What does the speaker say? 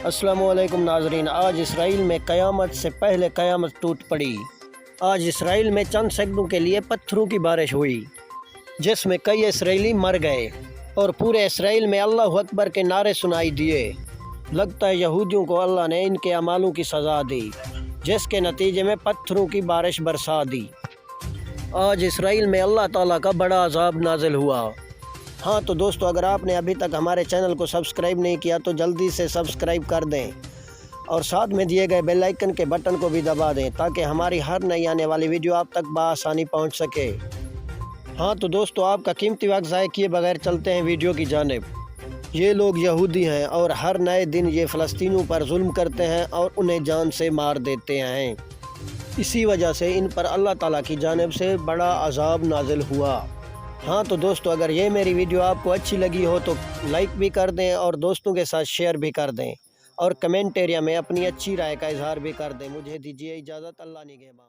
السلام علیکم ناظرین، آج اسرائیل میں قیامت سے پہلے قیامت ٹوٹ پڑی۔ آج اسرائیل میں چند سیکنڈوں کے لیے پتھروں کی بارش ہوئی جس میں کئی اسرائیلی مر گئے اور پورے اسرائیل میں اللہ اکبر کے نعرے سنائی دیے۔ لگتا ہے یہودیوں کو اللہ نے ان کے اعمالوں کی سزا دی جس کے نتیجے میں پتھروں کی بارش برسا دی۔ آج اسرائیل میں اللہ تعالیٰ کا بڑا عذاب نازل ہوا۔ ہاں تو دوستو، اگر آپ نے ابھی تک ہمارے چینل کو سبسکرائب نہیں کیا تو جلدی سے سبسکرائب کر دیں اور ساتھ میں دیے گئے بیل آئیکن کے بٹن کو بھی دبا دیں تاکہ ہماری ہر نئی آنے والی ویڈیو آپ تک بآسانی پہنچ سکے۔ ہاں تو دوستو، آپ کا قیمتی وقت ضائع کیے بغیر چلتے ہیں ویڈیو کی جانب۔ یہ لوگ یہودی ہیں اور ہر نئے دن یہ فلسطینیوں پر ظلم کرتے ہیں اور انہیں جان سے مار دیتے ہیں۔ اسی وجہ سے ان پر اللہ تعالیٰ کی جانب سے بڑا عذاب نازل ہوا۔ ہاں تو دوستو، اگر یہ میری ویڈیو آپ کو اچھی لگی ہو تو لائک بھی کر دیں اور دوستوں کے ساتھ شیئر بھی کر دیں اور کمنٹ ایریا میں اپنی اچھی رائے کا اظہار بھی کر دیں۔ مجھے دیجیے اجازت، اللہ نگہبان۔